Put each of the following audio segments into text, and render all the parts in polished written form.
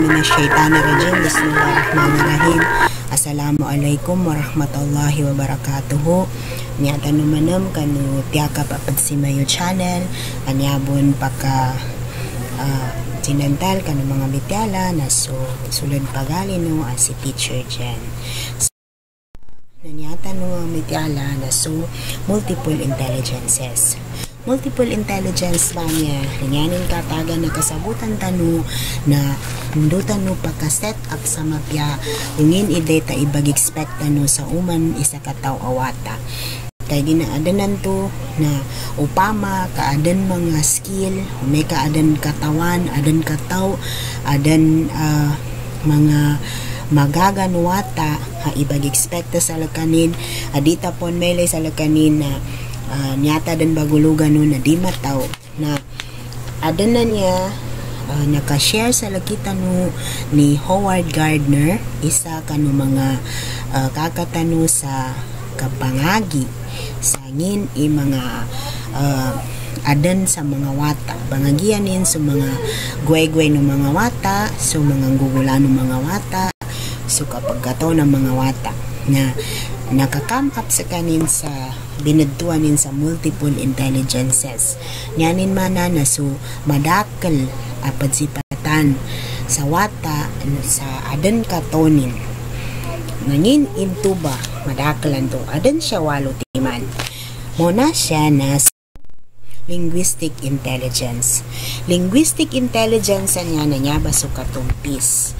Minasyaitanirrajim. Bismillahirrahmanirrahim. Assalamualaikum warahmatullahi wabarakatuh. Nyata numanam kanu tiaka papadsimayo channel. Anyabon paka tinantal kanu mga bityala na sulod pagali no si teacher Jen. Nanyata no bityala na multiple intelligences. Multiple intelligence ba niya nanyanin kataga na kasabutan tanu na mundutan no pagka-set up sa mapya ingin ideta ibag-expect tanu sa uman isa kataw awata kay ginaadanan to na upama kaadan mga skill may kaadan katawan adan kataw adan mga magaganwata ha ibag-expect sa lakanin adita pon may sa lakanin na nyata dan bagulugan no na di mataw na adan na niya nakashare sa lakita no ni Howard Gardner isa kanu mga kakatano sa kapangagi sa ngin mga adan sa mga wata bangagianin sa mga gway-gway no mga wata so mga gugulan no mga wata so kapag kataw ng mga wata na nakakam up sa kanin sa binadtuanin sa multiple intelligences nyanin mana na so madakal apad sipatan sa wata sa adan katonin ngin intuba madakalan to adan siya walo timan muna siya na linguistic intelligence niya na niya ba so katumpis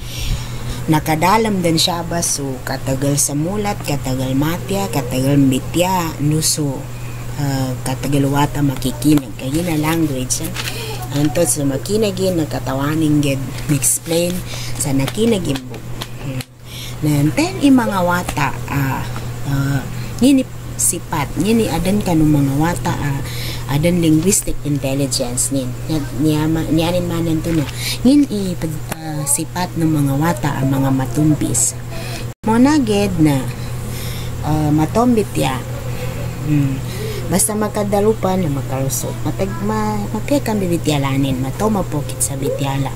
nakadalam din siya ba so katagal sa mulat, katagal matya, katagal mitya, nuso katagal wata makikinag kaya na language anto so makinagin nakatawaning ged explain sa nakinagin book nanten mga wata nini sipat nini adan kanu mga wata adan linguistic intelligence niyanin manan to na ngin sipat ng mga wata ang mga matumbis monaged na matombit ya basta makadalupan na makalusot makikang bibityalanin matomapokit sa bityala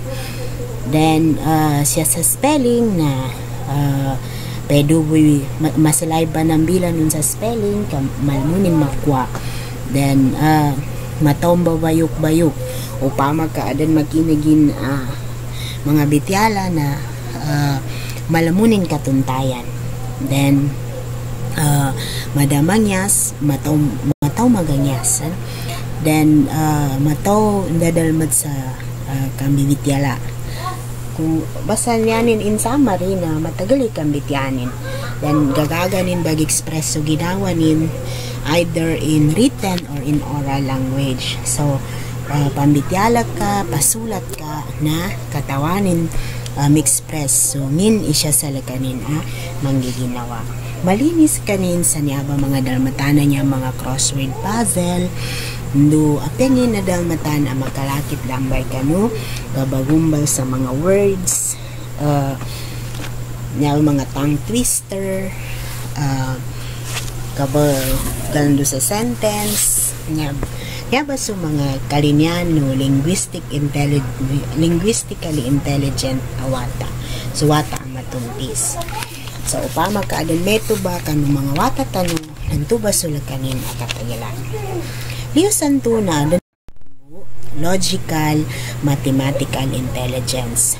then siya sa spelling na pedo masalay ba ng bilan nun sa spelling malmunin makwa then matomba bayok upama ka adan makinagin mga bityala na malamunin katuntayan then madamanyas mataw maganyas then mataw dadalmat sa kambibityala kung basta yanin in summary na matagal ikambityanin then gagaganin bag-express so ginawanin either in written or in oral language so pambityala ka, pasulat ka na katawanin express so ngin isya sa lakanin manggiginawa malinis kanin sa niya ba mga dalmatana niya mga crossword puzzle do apengin na dalmatan ang makalakip lambay kanu gabagumbal sa mga words niya mga tongue twister galando sa sentence niya ba so mga kalinyan no linguistically intelligent awata so wata ang matumpis so upama kaadan meto ba kanu mga wata tanong nanto ba sula kanin at katagalan liusan to na logical mathematical intelligence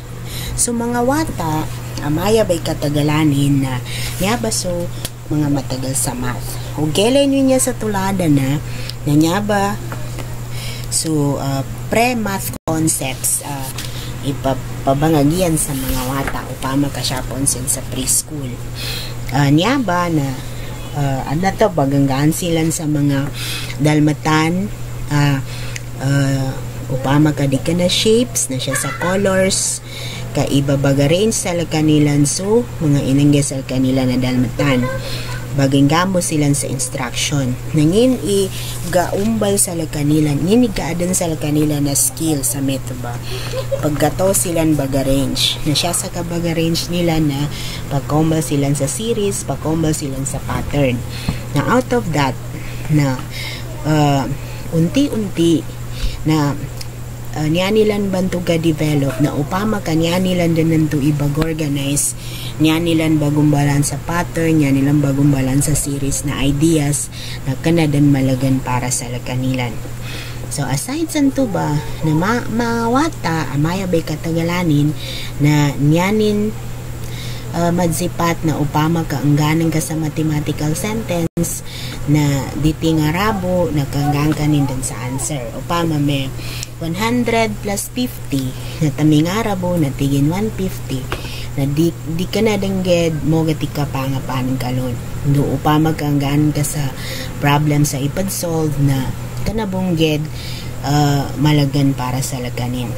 so mga wata amaya ba'y katagalanin na niya ba so mga matagal sa math o gelay niya sa tulada na niya ba so pre-math concepts ipabangagian sa mga wata upama ka siya ponsin sa preschool niya ba na ano to baganggaan silan sa mga dalmatan upama ka di ka na shapes na siya sa colors ka ibabaga rin sa kanilan so mga inangge sa kanila na dalmatan baginggamo silang sa instruction. Nangin gaumbal sa kanila, ngin igaadan sa kanila na skill sa metoba. Paggato silang baga-range. Na siya sa kabaga-range nila na pagkumbal silang sa series, pagkumbal silang sa pattern. Na out of that, na unti-unti na niya nilan bantu ga-develop na upama ka niya nilan din nanto ibag-organize, niya nilan bagumbalan sa pattern, niya nilan bagumbalan sa series na ideas na kanadan malagan para sa kanilan. So aside sa to ba na mawata amaya bay katagalanin na niyanin madzipat na upama ka angganan ka sa mathematical sentence na diting arabo na kanggang kanin din sa answer. Upama may 100 plus 50 na taming arabo na tigin 150 na di ka na dengged mo gati ka pangapanan kalon. Do upama ka angganan ka sa problem sa ipad-solve na kanabungged malagan para sa laganin.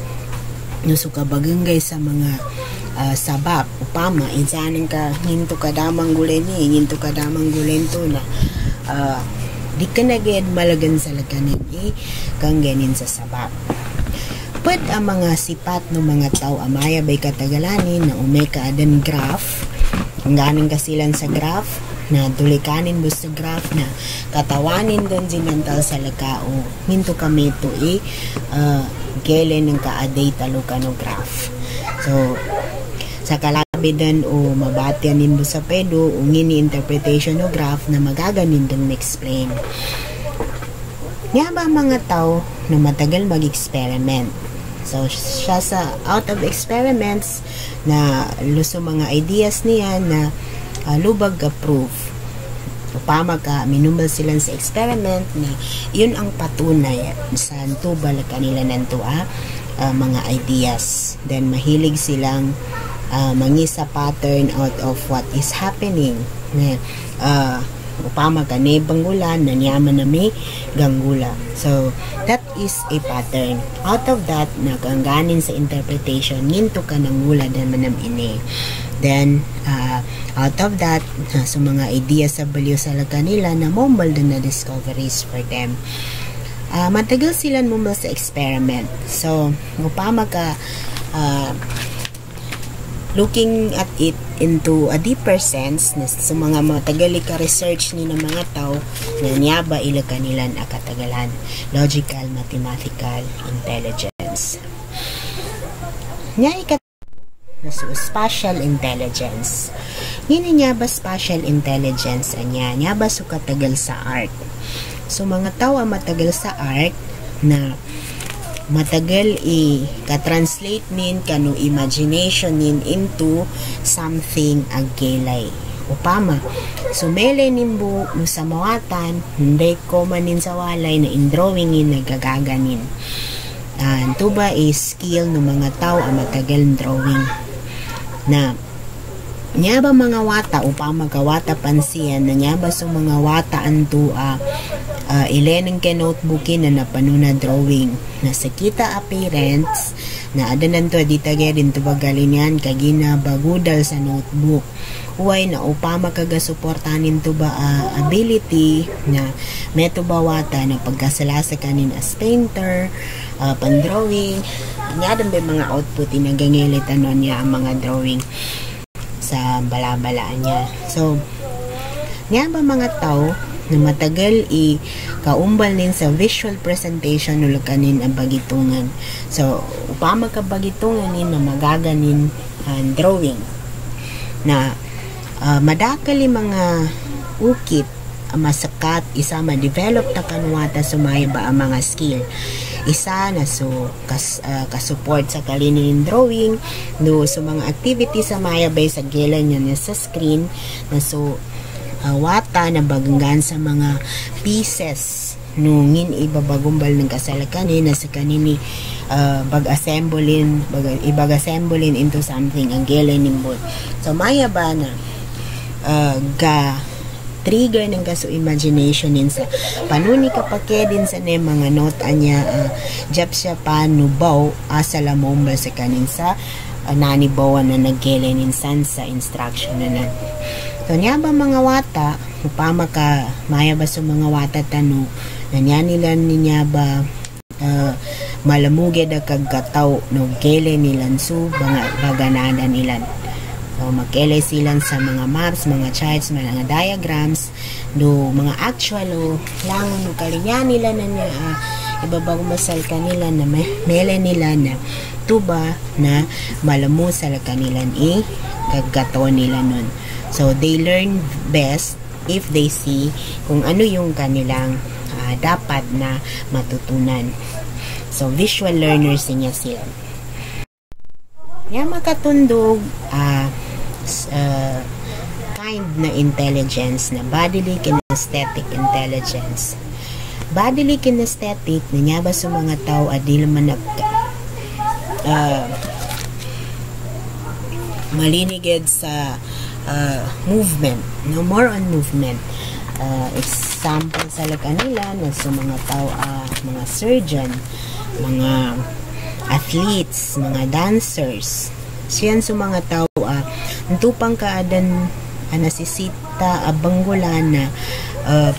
Nuso ka baganggay sa mga sabab upama insanin ka hinto ka damang gulen hinto ka damang gulen to na di ka na ged malagan sa laganin kang ganin sa sabab. Pwede ang mga sipat ng mga tao amaya bay katagalanin na umeka adan graph ang ganin ka silang sa graph na dulikanin mo sa graph na katawanin doon sinantal sa lakao hinto kami ito gelen ng kaaday talo ka no graph. So sa kalabidan o mabatianin mo sa pedo o ngini interpretation o graph na magaganin doon explain. Nga ba mga tao na matagal mag-experiment? So siya sa out of experiments na luso mga ideas niya na lubag approve. Upama ka minumbal silang sa experiment na yun ang patunay sa tubal kanila nanto mga ideas. Then mahilig silang mangisa pattern out of what is happening. Upama ka ne banggulan na niyaman na may ganggula. So that is a pattern. Out of that nakangganin sa interpretation nginto ka ng gula dan manam ini. Then out of that so mga ideas sa baliw sa kanila na mumbal din na discoveries for them. Matagal sila mumbal sa experiment. So upama ka looking at it into a deeper sense na sa mga matagali ka research ni ng mga tao na niyaba ila kanilan akatagalan logical mathematical intelligence niya na so spatial intelligence ngini niya ba spatial intelligence niya ba so katagal sa art. So mga tao matagal sa art na matagal ka-translate nin kano imagination nin into something aggelay. Upama, sumele nimbo no sa mawatan, hindi ko manin sa walay na in-drawingin nagagaganin. Ito ba is skill ng mga tao ang matagal drawing na niya ba mga wata upama kawata pansiyan na niya ba sa mga wata anto ilenang ke notebookin na napanuna drawing na sa kita appearance na adanan to di tagerin to bagalinyan kagina bagudal sa notebook huway na upama kaga-suportanin to ba ability na meto bawata na pagkasalasa kanin as painter pan-drawing niya dan ba mga output inagangilitan niya ang mga drawing sa balabalaan niya. So niya ba mga tao na matagal kaumbal nin sa visual presentation nula kanin ang bagitungan. So upama ka bagitungan nin na magaganin drawing na madakali mga ukit masakat isa ma-develop ta kanwata sumaya ba ang mga skill isa na so kasupport sa kalinin drawing no so mga activity sa maya bay sa gelan niya sa screen na so wata na baganggan sa mga pieces nungin ibabagumbal ng kasalakanin na sa kanini ibag-assemblein into something ang gelan nimbot. So maya ba na trigger ng kaso imagination din sa panuni kapake din sa ne mga nota niya jab siya pa nubaw asala mombal sa kanin sa nanibawan na naggele ninsan sa instruction na nan. So niya ba mga wata upama ka maya ba sa mga wata tano nanya nila niya ba malamuge da kagkataw no kele nilan su baganada nilan. So makele silan sa mga maps, mga charts, mga diagrams do mga actual o langon no kalinya nila na niya ibabag masal kanila na mele nila na tuba na malamu sa kanilan kagkataw nila nun. So they learn best if they see kung ano yung kanilang dapat na matutunan. So visual learners niya sila. Nga makatundog kind na intelligence na bodily kinesthetic intelligence. Bodily kinesthetic na nga ba sa mga tao adil man malinigid sa movement, no more on movement. Example sa kanila na sa mga tao mga surgeon, mga athletes, mga dancers. Siyan sa mga tao tupang kaadan nasisita banggulana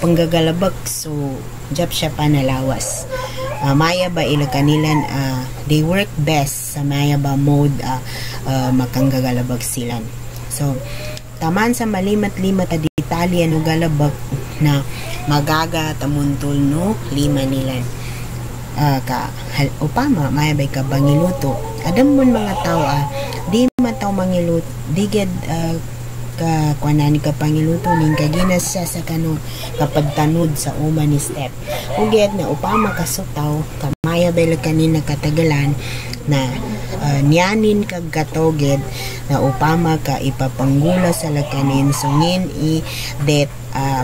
panggagalabak so job siya panalawas. Maya ba ila kanilan they work best sa maya ba mode makanggagalabag silan. So taman sa malimat-limat a detalye no galabag na magaga tamuntol no lima nilan upama maya ba ka bangiluto adam mon mga tao di mataw mangiluto di ged ka kuanani ka pangiluto ning kaginas siya sa kano kapagtanod sa uma ni step uget na upama kasutaw kamaya bela kanina katagalan na niyanin kag katoged na upama ka ipapanggula sa lakanin so ngin det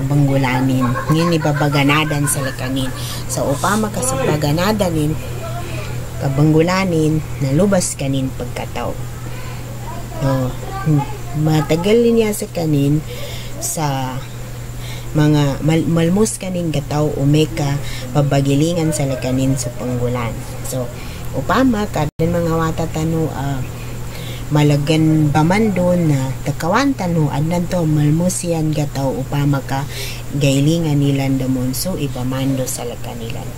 banggulanin ngin ibabaganadan sa lakanin so upama ka sa baganadanin kabanggulanin nalubas kanin pagkataw. So matagal niya sa kanin sa mga malmus kanin gataw umeka pabagilingan sa lakanin sa panggulan. So upama kadan mga wata tano malagan baman doon na takawan tano adnan to malmusian gataw upama ka gailingan nilan damon so ipamando sa lakanilan.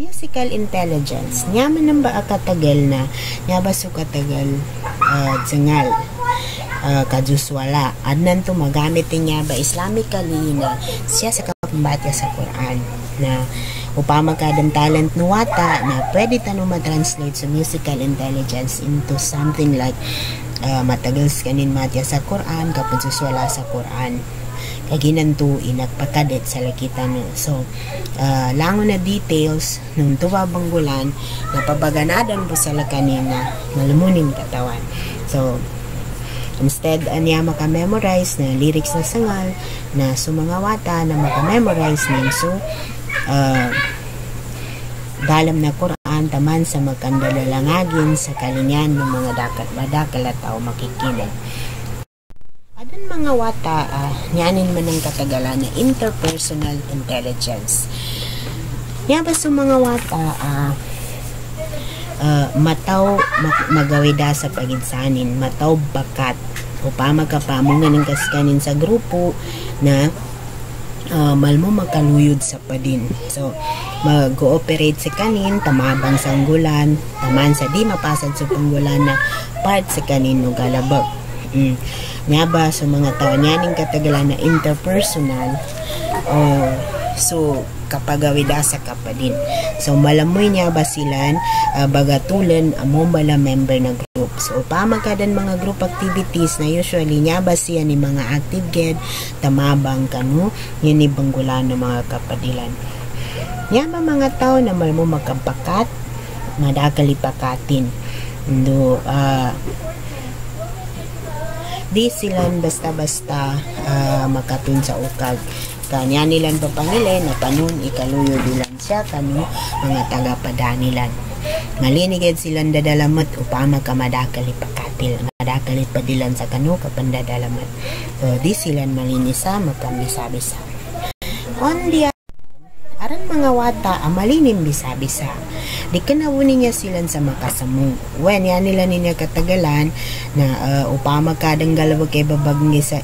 Musical intelligence nyaman nang ba katagal na nya ba so katagal jangal kajuswala adnan to magamit niya ba Islamically na siya sa kapambatya sa Quran na upama kadang talent nuwata na pwede tanong ma-translate sa musical intelligence into something like matagal kanin matya sa Quran kapag suswala sa Quran kaginan to inagpakadet sa lakitan so langon na details nung tuwa banggulan na pabaganadan po sa lakanin na malumunin katawan so instead niya makamemorize na lyrics na sangal na sumangawata na makamemorize nin so dalam na Quran taman sa magkandalalangagin sa kalinyan ng mga dakal at tao makikinig. Adan mga wata nyanin man ang katagalan na interpersonal intelligence. Nga ba sa mga wata mataw magawida sa paginsanin, mataw bakat upama kapamungan ng kaskanin sa grupo na malmo makaluyod sa padin. So mag-ooperate sa kanin tamabang sa anggulan taman sa di mapasad sa panggulan na part sa kanin no galabag. Nga ba sa mga tao nyaning katagalan na interpersonal so kapagawida sa kapadin. So malamoy niya ba silan bagatulan among bala member na group. So upama kadan mga group activities na usually niya ba siya ni mga active ged tamabang kanu yun ni banggulan ng mga kapadilan. Niya ba mga tao na malmo makapakat madakalipakatin do di silan basta-basta makatun sa ukag kanya nilan papangili na panun ikaluyo dilan siya kanu mga taga-padanilan malinigid silan dadalamat upama ka madakali pakatil madakali padilan sa kanu kapandadalamat so di silan malinisa makambisa-bisa on the aran mga wata malinim bisa-bisa di kanawunin niya silan sa makasamu. When yan nila niya katagalan na upama kadang galabag kay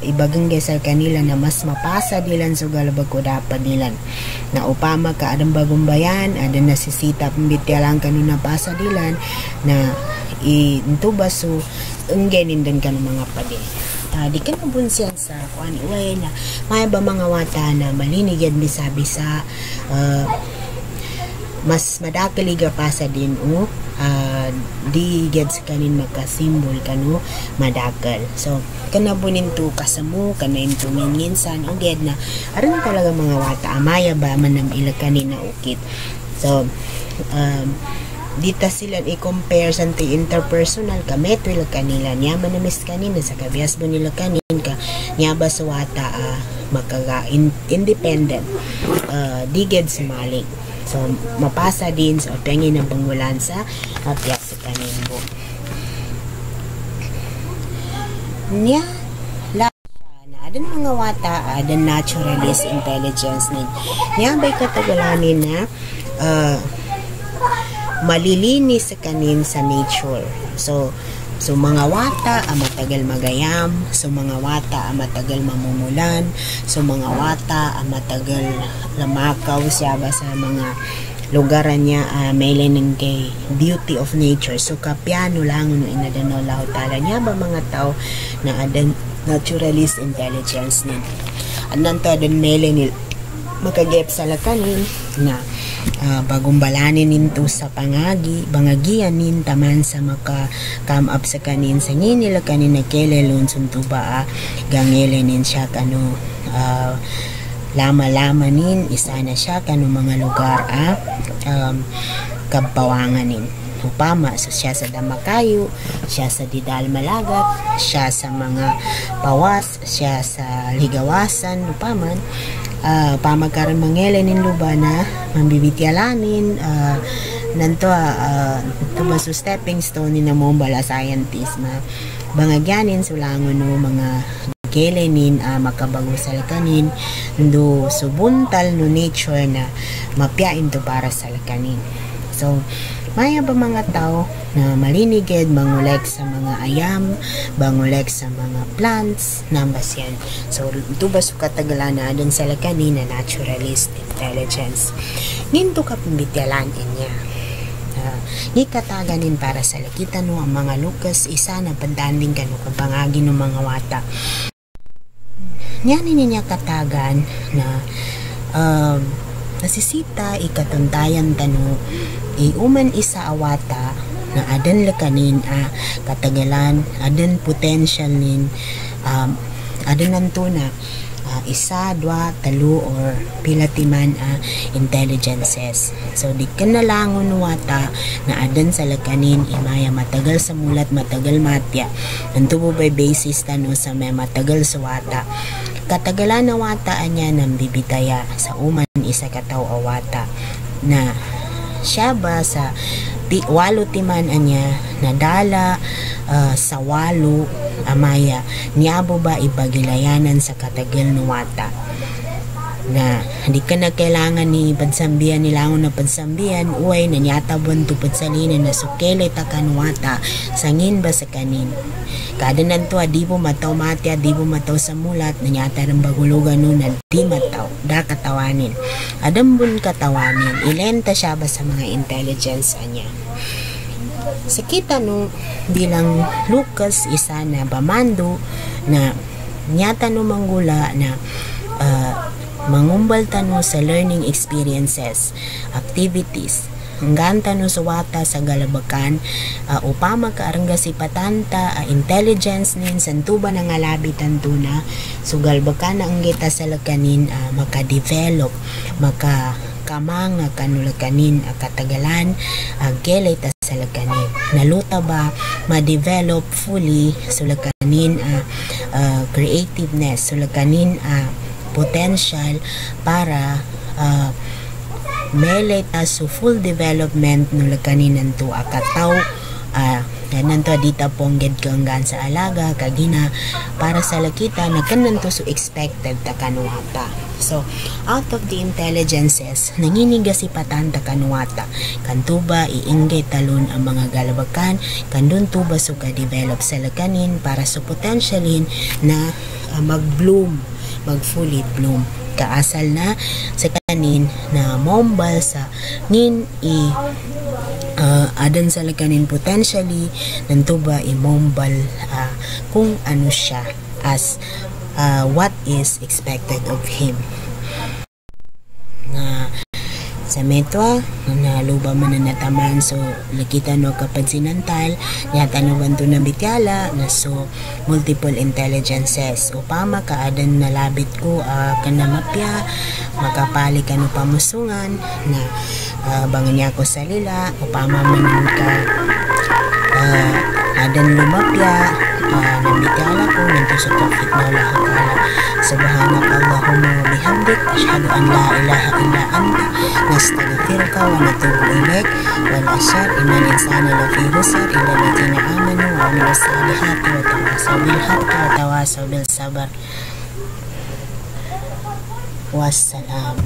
ibagang gesal kanila na mas mapasa dilan so galabag ko dapat nilan. Na upama ka adang bagong bayan, ada nasisita pambitya lang kanuna pasa dilan na intuba so enggenin din ka ng mga padi. Di ka nabunsiyan sa kuan iway na may ba mga wata na malinigyan bisa-bisa mas madakaliga pa sa din di gets kanin magkasimbol kanu madakal. So kanabunin to kasamu kanain to minginsan o ged na aron talaga mga wata amaya ba manam ila kanin na ukit. So dita sila i-compare sa interpersonal ka metro ila kanila niya manamis kanina sa kabias mo nila kanin ka niya ba sa wata makaga independent di ged sumaling. So mapasa din sa pengin ng pangulan sa piyak sa kanin mo niya la na adan mga wata adan naturalist intelligence niya ba'y katagalanin na malilinis sa kanin sa nature. So mga wata matagal magayam, so mga wata matagal mamumulan, so mga wata matagal lamakaw siya ba sa mga lugaran niya may lening kay beauty of nature. So kapiano lang no inadano laho tala niya ba mga tao na adan naturalist intelligence ni. Anan to adan may lening makagep sa lakanin na bagong balanin ninto sa bangagian nin taman sa maka come up sa kanin sa nila kanin na kelelon suntuba gangelenin siya kano lama-lama nin isa na siya kano mga lugar kabawangan nin upama so siya sa Damakayo, siya sa Didal Malagat, siya sa mga Pawas, siya sa Ligawasan upaman pamagkaroon mangelenin luba na mambibityalanin nanto tuba so stepping stone ni na mombala scientist ma bangagyanin sulangon no mga gelenin makabagusal kanin do subuntal no nature na mapyain to para sa kanin. So maya ba mga tao na malinigid mangulek sa mga ayam, bangulek sa mga plants, nambas yan. So, ito ba so katagalan na dun sa lakanin na naturalist intelligence. Ninto ka pimbityalan niya. Ni kataganin para sa lakita no ang mga lukas isa na pandanding kano kabangagi ng mga wata. Nyanin niya katagan na nasisita ikatundayan tano uman isa awata na adan lakanin katagalan adan potential nin adan nanto na isa, dua, talo or pilatiman intelligences. So di ka nalangon wata na adan sa lakanin imaya matagal sa mulat matagal matya nanto po by basis tano sa may matagal sa wata katagalan na wata anya ng bibitaya sa uman isa kataw awata na siya ba sa walo timan anya nadala sa walo amaya niyabo ba ipagilayanan sa katagal no wata na hindi ka na kailangan ni padsambihan nilangon na padsambihan uway na niyatabon to padsalinan na sukele takanwata sangin ba sa kanin kada nanto di po mataw matya di po mataw sa mulat na nyata ng bagulugan no na di mataw da katawanin adambun katawanin ilenta siya ba sa mga intelligence anya sa kita no bilang Lucas isa na bamando na nyata no manggula na mangumbal tano sa learning experiences, activities, hanggang tano sa wata sa galabakan, upama kaarangga si patanta, intelligence nin, santuba na nga labi tanto na, so galabakan na ang gita sa lakanin, maka-develop, maka-kamang kanulakanin, katagalan, gelay ta sa lakanin. Naluta ba, ma-develop fully, so lakanin, creativeness, so lakanin, potential para melay ta so full development no lakanin to akataw Nanto dita pongged kanggan sa alaga kagina para sa lakita na kananto so expected ta kanuwata. So out of the intelligences nanginiga si patan ta kanuwata kantuba iinggay talon ang mga galabakan kandun tuba so ka-develop sa lakanin para so potentialin na mag-bloom, mag-fully bloom. Kaasal na sa kanin na mombal sa ngin adan sa lakanin potentially nantuba imombal kung ano siya as what is expected of him. Sa metwa na luba man na nataman so nakita no kapag sinantal yata no banto na bityala na so multiple intelligences upama kaadan na labit ko kanamapya makapali ka no pamusungan na bangan niya ko sa lila upama man ka adan lumapya ng bityala ko nanto sa traffic na lahakala subhanakallahumma wa bihamdik asyhadu an la ilaha illa anta nastaghfiruka wa natubu ilaik wal asyar innal insana lafi khusr illa alladziina amanu wa amilus solihati wa tawasaw bil haqqi wa tawasaw bil sabr. Wassalam.